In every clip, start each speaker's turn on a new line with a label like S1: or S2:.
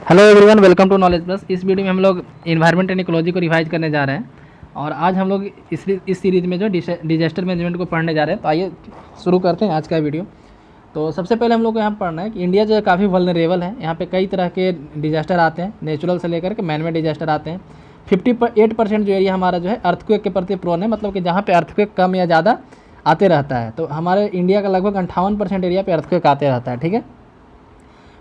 S1: Hello everyone, welcome to knowledge plus. इस video में हम लोग इन्वायरमेंट एंड इकोलॉजी को रिवाइज करने जा रहे हैं और आज हम लोग इस सीरीज़ में जो डिजास्टर मैनेजमेंट को पढ़ने जा रहे हैं। तो आइए शुरू करते हैं आज का वीडियो। तो सबसे पहले हम लोग को यहाँ पढ़ना है कि इंडिया जो है काफ़ी वल्नरेबल है। यहाँ पे कई तरह के डिजास्टर आते हैं, नेचुरल से लेकर के मैनमेड डिजास्टर आते हैं। 58% जो एरिया हमारा जो है अर्थक्वेक के प्रति प्रोन है, मतलब कि जहाँ पे अर्थक्वेक कम या ज़्यादा आते रहता है। तो हमारे इंडिया का लगभग 58% एरिया पे अर्थक्वेक आते रहता है। ठीक है,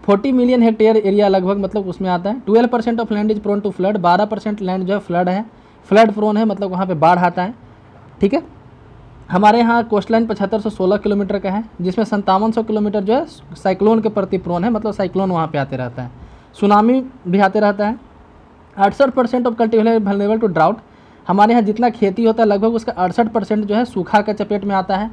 S1: 40 मिलियन हेक्टेयर एरिया लगभग मतलब उसमें आता है। 12% of land is prone to flood, 12% land जो है फ्लड है, फ्लड प्रोन है, मतलब वहाँ पे बाढ़ आता है। ठीक है, हमारे यहाँ कोस्ट लाइन 75 से 16 किलोमीटर का है, जिसमें 5700 किलोमीटर जो है साइक्लोन के प्रति प्रोन है, मतलब साइक्लोन वहाँ पे आते रहता है। सुनामी भी आते रहता है। 68% of cultivable vulnerable to drought, हमारे यहाँ जितना खेती होता है लगभग उसका 68% जो है सूखा का चपेट में आता है।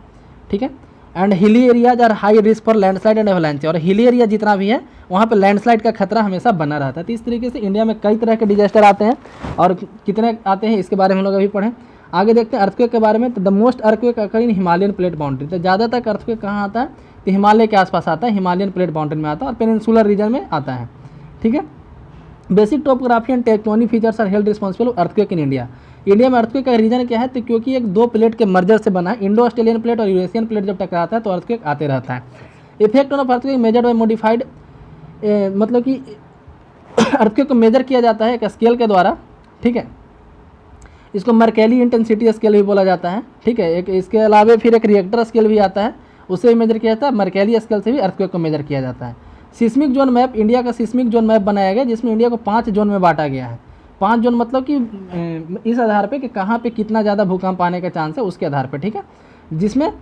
S1: ठीक है, and hilly areas are high risk for landslide and avalanche, और हिली एरिया जितना भी है वहाँ पे लैंडस्लाइड का खतरा हमेशा बना रहता है। तो इस तरीके से इंडिया में कई तरह के डिजास्टर आते हैं, और कितने आते हैं इसके बारे में हम लोग अभी पढ़ें। आगे देखते हैं अर्थक्वेक के बारे में। तो the most earthquake occur in Himalayan plate boundary, तो ज़्यादातर अर्थक्वेक कहाँ आता है? तो हिमालय के आसपास आता है, हिमालयन प्लेट बाउंड्री में आता है और पेनिनसुलर रीजन में आता है। ठीक है, basic topography and tectonic features are held responsible earthquake in India. India में अर्थक्वेक का रीजन क्या है? तो क्योंकि एक दो प्लेट के मर्जर से बना है, इंडो ऑस्ट्रेलियन प्लेट और यूरेशियन प्लेट जब टकराता है तो अर्थक्वेक आते रहता है। Effect of earthquake measured by modified, मतलब कि अर्थक्वेक को मेजर किया जाता है एक स्केल के द्वारा। ठीक है, इसको मर्केली इंटेंसिटी स्केल भी बोला जाता है। ठीक है, एक इसके अलावा फिर एक रिएक्टर स्केल भी आता है, उससे भी मेजर किया जाता है। मर्केली स्केल से भी अर्थक्वेक को मेजर किया जाता है। सिस्मिक जोन मैप, इंडिया का सिस्मिक जोन मैप बनाया गया जिसमें इंडिया को 5 जोन में बांटा गया है। 5 जोन मतलब कि इस आधार पे कि कहाँ पे कितना ज़्यादा भूकंप आने का चांस है उसके आधार पे। ठीक है, जिसमें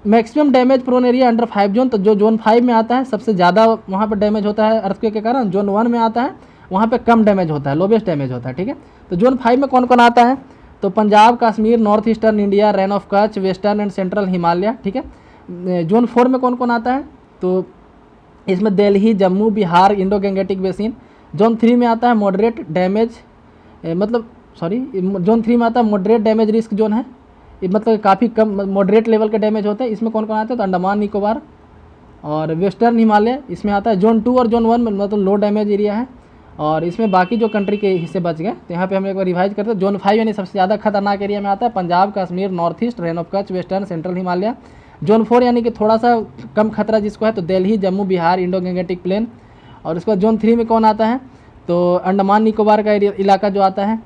S1: maximum damage prone area under 5 zone, तो जो जोन 5 में आता है सबसे ज़्यादा वहाँ पर डैमेज होता है अर्थक्वेक के कारण। जोन 1 में आता है वहाँ पे कम डैमेज होता है, लोवेस्ट डैमेज होता है। ठीक है, तो जोन 5 में कौन कौन आता है? तो Punjab, Kashmir, north eastern India, rain of Kutch, western and central Himalaya. ठीक है, जोन 4 में कौन कौन आता है? तो इसमें Delhi, Jammu, Bihar, Indo Gangetic basin. Zone 3 में आता है मॉडरेट डैमेज, मतलब जोन 3 में आता है मॉडरेट डैमेज रिस्क जोन है, मतलब काफ़ी कम मॉडरेट लेवल का डैमेज होता है। इसमें कौन कौन आता है? तो अंडमान निकोबार और वेस्टर्न हिमालय इसमें आता है। जोन 2 और जोन 1 में मतलब लो डैमेज एरिया है, और इसमें बाकी जो कंट्री के हिस्से बच गए। तो यहाँ पे हम एक बार रिवाइज करते हैं। जोन 5 यानी सबसे ज़्यादा खतरनाक एरिया में आता है Punjab, Kashmir, north east, rain of Kutch, western, central Himalaya. Zone 4 यानी कि थोड़ा सा कम खतरा जिसको है तो Delhi, Jammu, Bihar, Indo Gangetic plain. और उसके बाद जोन 3 में कौन आता है? तो अंडमान निकोबार का इलाका जो आता है,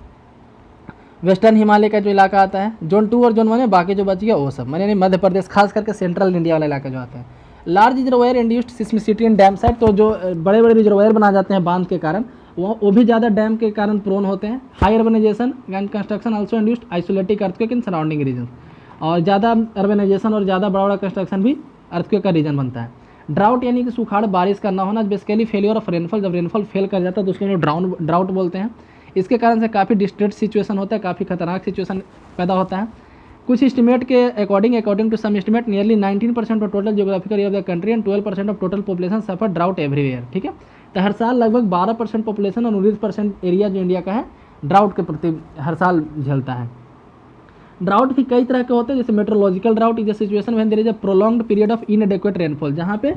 S1: वेस्टर्न हिमालय का जो इलाका आता है। जोन 2 और जोन 1 में बाकी जो बच गया वो सब, यानी मध्य प्रदेश, खास करके सेंट्रल इंडिया वाला इलाका जो आता है। लार्ज रिजर्वायर इंड्यूस्ड सिस्मिसिटी इन डैम साइड, तो जो बड़े बड़े रिजर्वायर बना जाते हैं बांध के कारण, वो भी ज़्यादा डैम के कारण प्रोन होते हैं। High urbanisation and construction also induced isolated earthquake in surrounding region, और ज़्यादा अर्बनाइजेशन और ज़्यादा बड़ा बड़ा कंस्ट्रक्शन भी अर्थक्वेक का रीजन बनता है। ड्राउट यानी कि सुखाड़, बारिश का ना होना, बेसिकली फेलियर ऑफ रेनफॉल, जब रेनफॉल फेल कर जाता है तो उसको हम लोग ड्राउट बोलते हैं। इसके कारण से काफ़ी डिस्ट्रेस सिचुएशन होता है, काफ़ी खतरनाक सिचुएशन पैदा होता है। कुछ एस्टिमेट के according to some estimate nearly 19% of total geographical area of the country and 12% of total population suffer drought everywhere. ठीक है, तो हर साल लगभग 12% पॉपुलेशन और 19% एरिया जो इंडिया का है ड्राउट के प्रति हर साल झेलता है। ड्राउट भी कई तरह के होते हैं, जैसे meteorological drought is a situation when there is a prolonged period of inadequate rainfall, जहाँ पे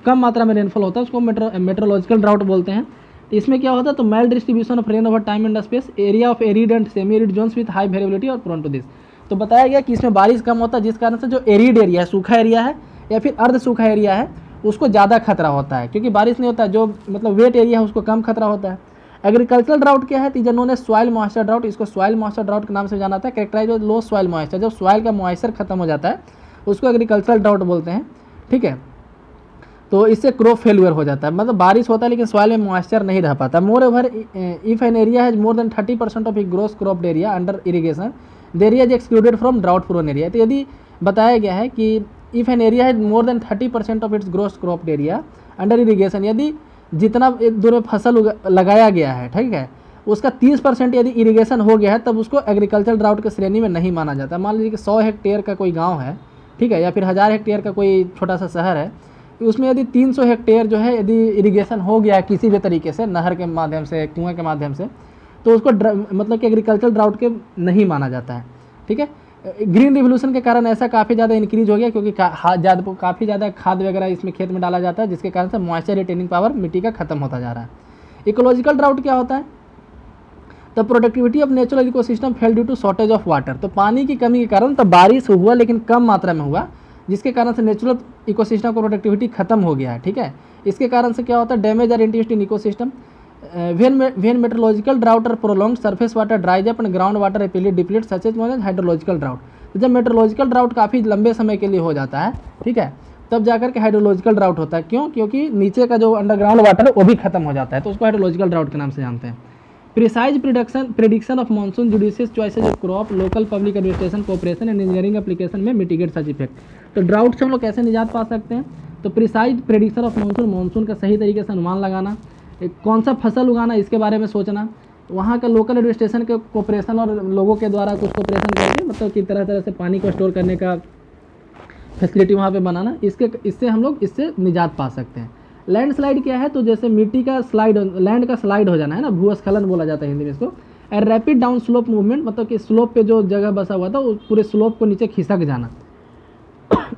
S1: कम मात्रा में रेनफॉल होता है उसको मेट्रोलॉजिकल ड्राउट बोलते हैं। तो इसमें क्या होता है? तो mild distribution of rain over time and space, area of arid and semi arid zones with high variability और प्रोन टू दिस। तो बताया गया कि इसमें बारिश कम होता है, जिस कारण से जो एरिड एरिया है, सूखा एरिया है या फिर अर्ध सूखा एरिया है, उसको ज़्यादा खतरा होता है, क्योंकि बारिश नहीं होता है। जो मतलब वेट एरिया है उसको कम खतरा होता है। एग्रीकल्चरल ड्राउट क्या है? तो जिन्होंने सॉइल मॉइस्चर ड्राउट, इसको सॉइल मॉइस्चर ड्राउट के नाम से जाना था। कैरेक्टराइज लो सॉइल मॉइस्चर, जब सॉइल का मॉइस्चर खत्म हो जाता है उसको एग्रीकल्चरल ड्राउट बोलते हैं। ठीक है, तो इससे क्रॉप फेलियर हो जाता है, मतलब बारिश होता है लेकिन सॉइल में मॉइस्चर नहीं रह पाता। Moreover if an area has more than 30% of gross cropped area under irrigation, the area is excluded from drought prone area. तो यदि बताया गया है कि if an area has more than 30% of its gross cropped area under irrigation, यदि जितना दूर में फसल लगाया गया है, ठीक है, उसका 30% यदि इरीगेशन हो गया है तब उसको एग्रीकल्चर ड्राउट की श्रेणी में नहीं माना जाता। मान लीजिए कि 100 हेक्टेयर का कोई गाँव है, ठीक है, या फिर 1000 हेक्टेयर का कोई छोटा सा शहर है, उसमें यदि 300 हेक्टेयर जो है यदि इरिगेशन हो गया किसी भी तरीके से, नहर के माध्यम से, कुएं के माध्यम से, तो उसको मतलब कि एग्रीकल्चर ड्राउट के नहीं माना जाता है। ठीक है, ग्रीन रिवोल्यूशन के कारण ऐसा काफ़ी ज़्यादा इंक्रीज हो गया, क्योंकि काफ़ी ज़्यादा खाद वगैरह इसमें खेत में डाला जाता है, जिसके कारण से मॉइस्चर रिटेनिंग पावर मिट्टी का खत्म होता जा रहा है। इकोलॉजिकल ड्राउट क्या होता है? The productivity of natural ecosystem fail due to shortage of water. तो पानी की कमी के कारण, तो बारिश हुआ लेकिन कम मात्रा में हुआ, जिसके कारण से नेचुरल इकोसिस्टम का प्रोडक्टिविटी खत्म हो गया है। ठीक है, इसके कारण से क्या होता है? Damage are induced in ecosystem when meteorological drought or prolonged surface water dries up and ground water rapidly depletes such as known as hydrological drought। तो जब मेट्रोलॉजिकल ड्राउट काफ़ी लंबे समय के लिए हो जाता है, ठीक है, तब जाकर के हाइड्रोलॉजिकल ड्राउट होता है। क्यों? क्योंकि नीचे का जो अंडरग्राउंड वाटर है वो भी खत्म हो जाता है, तो उसको हाइड्रोलॉजिकल ड्राउट के नाम से जानते हैं। Precise prediction of monsoon, judicious choices of crop, local public administration cooperation and engineering application में मिटिगेट सच इफेक्ट। तो ड्राउट से हम लोग कैसे निजात पा सकते हैं? तो precise prediction of monsoon, monsoon का सही तरीके से अनुमान लगाना, कौन सा फसल उगाना इसके बारे में सोचना, वहाँ का लोकल एडमिनिस्ट्रेशन के कोऑपरेशन और लोगों के द्वारा कुछ कोऑपरेशन करके, मतलब कि तरह तरह से पानी को स्टोर करने का फैसिलिटी वहाँ पे बनाना, इससे हम लोग इससे निजात पा सकते हैं। लैंडस्लाइड क्या है? तो जैसे मिट्टी का स्लाइड, लैंड का स्लाइड हो जाना है ना, भूस्खलन बोला जाता है हिंदी में इसको। And rapid down slope movement, मतलब कि स्लोप पे जो जगह बसा हुआ था उस पूरे स्लोप को नीचे खिसक जाना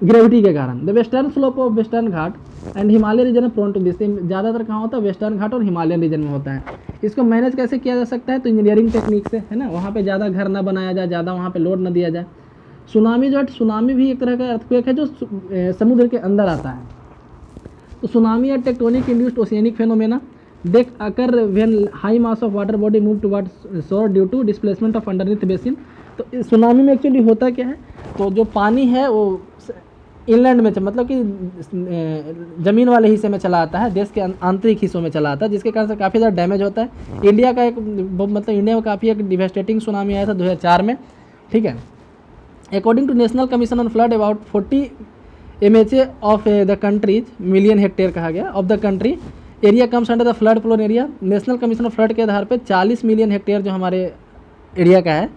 S1: ग्रेविटी के कारण। The western slope of western Ghat and Himalaya region में प्रोन टू दिस। ज़्यादातर कहाँ होता है? वेस्टर्न घाट और हिमालयन रीजन में होता है। इसको मैनेज कैसे किया जा सकता है? तो इंजीनियरिंग टेक्निक से, है ना, वहाँ पे ज़्यादा घर ना बनाया जाए, ज़्यादा वहाँ पे लोड ना दिया जाए। सुनामी जो है, सुनामी भी एक तरह का अर्थक्वेक है जो समुद्र के अंदर आता है। तो सुनामी या tectonic induced oceanic phenomena they occur when high mass of water body move towards shore due to displacement of underneath basin. तो सुनामी में एक्चुअली होता क्या है? तो जो पानी है वो इनलैंड में, मतलब कि ज़मीन वाले हिस्से में चला आता है, देश के आंतरिक हिस्सों में चला आता है, जिसके कारण से काफ़ी ज़्यादा डैमेज होता है। इंडिया का एक, मतलब इंडिया में काफ़ी एक डिवेस्टेटिंग सुनामी आया था 2004 में। ठीक है, according to national commission on flood about 40 MHA of the countries, million hectare कहा गया, of the country area comes under the flood prone area. National commission of flood के आधार पर 40 मिलियन हेक्टेयर जो हमारे एरिया का है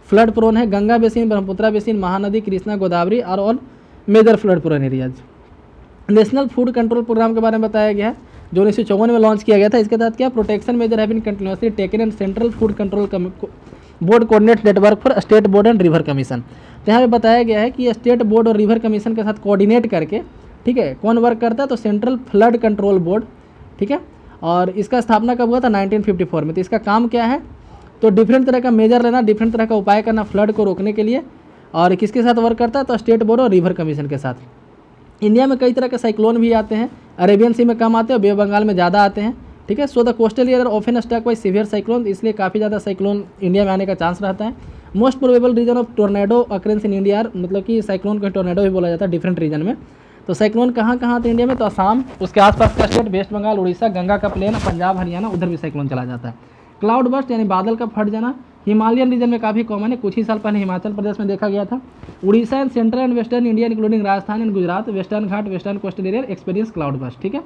S1: फ्लड प्रोन है। गंगा बेसिन, ब्रह्मपुत्रा बेसिन, महानदी, कृष्णा, गोदावरी और all major flood prone areas. National food control programme के बारे में बताया गया है, जो 1954 में लॉन्च किया गया था। इसके तहत क्या protection measure have been continuously taken and central food control board coordinate network for state board and river commission. तो यहाँ पे बताया गया है कि स्टेट बोर्ड और रिवर कमीशन के साथ कोऑर्डिनेट करके, ठीक है, कौन वर्क करता है? तो सेंट्रल फ्लड कंट्रोल बोर्ड। ठीक है, और इसका स्थापना कब हुआ था? 1954 में। तो इसका काम क्या है? तो डिफरेंट तरह का मेजर लेना, डिफरेंट तरह का उपाय करना फ्लड को रोकने के लिए। और किसके साथ वर्क करता है? तो स्टेट बोर्ड और रिवर कमीशन के साथ। इंडिया में कई तरह के साइक्लोन भी आते हैं, अरेबियन सी में कम आते हैं और बे ऑफ बंगाल में ज़्यादा आते हैं। ठीक है, so the coastal area often struck by severe cyclone, इसलिए काफ़ी ज़्यादा साइक्लोन इंडिया में आने का चांस रहता है। Most probable region of tornado occurrence in India, मतलब कि साइक्लोन को टोर्नेडो भी बोला जाता है डिफरेंट रीजन में। तो साइक्लोन कहाँ कहाँ आते हैं इंडिया में? तो असम, उसके आसपास का स्टेट, वेस्ट बंगाल, उड़ीसा, गंगा का प्लेन, पंजाब, हरियाणा, उधर भी साइक्लोन चला जाता है। क्लाउड बर्स्ट यानी बादल का फट जाना हिमालयन रीजन में काफ़ी कॉमन है। कुछ ही साल पहले हिमाचल प्रदेश में देखा गया था। Orissa and central and western India including Rajasthan and Gujarat, western Ghat, western coastal area experience cloud burst. ठीक है,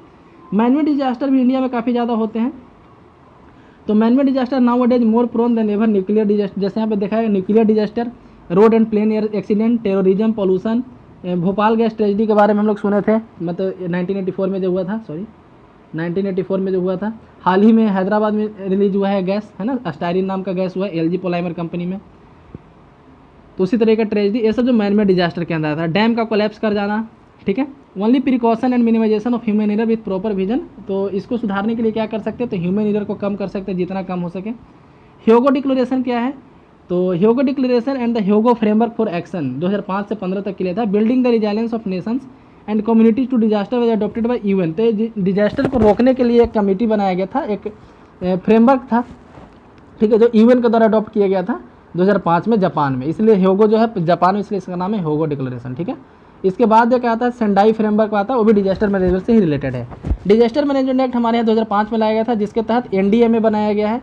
S1: मैनमेड डिजास्टर भी इंडिया में काफ़ी ज़्यादा होते हैं। तो manmade disaster nowadays more prone than ever nuclear disaster. जैसे यहाँ पे देखा है nuclear disaster, road and plane air accident, terrorism, pollution. Bhopal gas tragedy के बारे में हम लोग सुने थे, मतलब 1984 में जो हुआ था, 1984 में जो हुआ था। हाल ही में हैदराबाद में रिलीज हुआ है गैस, है ना, स्टायरिन नाम का गैस हुआ है LG पॉलीमर कंपनी में। तो उसी तरह का ट्रेजिडी, ये सब जो मैनमेड डिजास्टर के अंदर आता है। डैम का कोलैप्स कर जाना, ठीक है। Only precaution and minimization of human error with proper vision. तो इसको सुधारने के लिए क्या कर सकते हैं? तो ह्यूमन एरर को कम कर सकते हैं जितना कम हो सके। ह्योगो डिक्लेरेशन क्या है? तो Hyogo declaration and the Hyogo framework for action 2005 से 15 तक के लिए था। Building the resilience of nations and communities to disaster was adopted by UN। तो डिजास्टर को रोकने के लिए एक कमेटी बनाया गया था, एक फ्रेमवर्क था, ठीक है, जो UN के द्वारा अडॉप्ट किया गया था 2005 में जापान में। इसलिए ह्योगो जो है जापान में, इसलिए इसका नाम है ह्योगो डिक्लेरेशन। ठीक है, इसके बाद जो क्या आता है सेंडाई फ्रेमवर्क आता है, वो भी डिजास्टर मैनेजमेंट से ही रिलेटेड है। डिजास्टर मैनेजमेंट एक्ट हमारे यहाँ 2005 में लाया गया था, जिसके तहत NDMA बनाया गया है।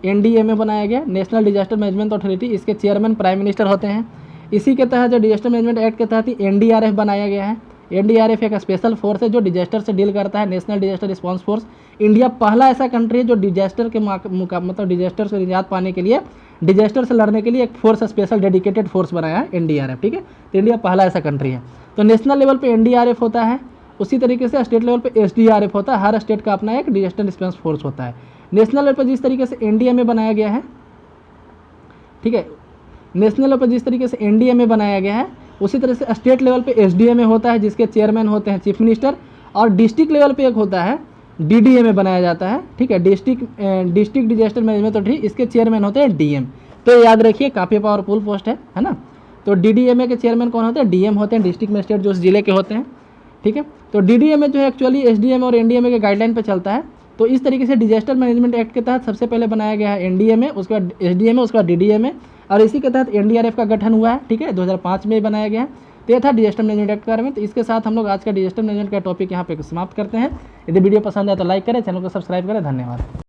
S1: NDMA बनाया गया, नेशनल डिजास्टर मैनेजमेंट अथॉरिटी। इसके चेयरमैन प्राइम मिनिस्टर होते हैं। इसी के तहत जो डिजास्टर मैनेजमेंट एक्ट के तहत ही NDRF बनाया गया है। NDRF एक स्पेशल फोर्स है जो डिजास्टर से डील करता है, national disaster response force. India पहला ऐसा कंट्री है जो डिजास्टर के मतलब डिजास्टर से निजात पाने के लिए, डिजास्टर से लड़ने के लिए एक फोर्स, स्पेशल डेडिकेटेड फोर्स बनाया है NDRF। ठीक है, तो इंडिया पहला ऐसा कंट्री है। तो नेशनल लेवल पे NDRF होता है, उसी तरीके से स्टेट लेवल पे SDRF होता है। हर स्टेट का अपना एक डिजास्टर रिस्पॉन्स फोर्स होता है। नेशनल लेवल पर जिस तरीके से NDMA बनाया गया है, ठीक है, नेशनल लेवल पर जिस तरीके से एनडीएमए बनाया गया है, उसी तरह से स्टेट लेवल पे एसडीएमए होता है, जिसके चेयरमैन होते हैं चीफ मिनिस्टर, और डिस्ट्रिक्ट लेवल पे एक होता है डीडीएमए बनाया जाता है, ठीक है, डिस्ट्रिक्ट डिजास्टर मैनेजमेंट अथॉरिटी, इसके चेयरमैन होते हैं डीएम। तो याद रखिए काफ़ी पावरफुल पोस्ट है ना। तो डीडीएमए के चेयरमैन कौन होते हैं? डीएम होते हैं, डिस्ट्रिक्ट मजिस्ट्रेट जो उस जिले के होते हैं, ठीक है। तो डीडीएमए जो है एक्चुअली एसडीएम और एनडीएमए के गाइडलाइन पर चलता है। तो इस तरीके से डिजास्टर मैनेजमेंट एक्ट के तहत सबसे पहले बनाया गया है एनडीएमए, उसके बाद एसडीएमए, उसके बाद डीडीएमए, और इसी के तहत एनडीआरएफ का गठन हुआ है, ठीक है, 2005 में बनाया गया है। तो ये था डिजास्टर मैनेजमेंट एक्ट के बारे में। तो इसके साथ हम लोग आज का डिजास्टर मैनेजमेंट का टॉपिक यहाँ पे समाप्त करते हैं। यदि वीडियो पसंद आए तो लाइक करें, चैनल को सब्सक्राइब करें। धन्यवाद।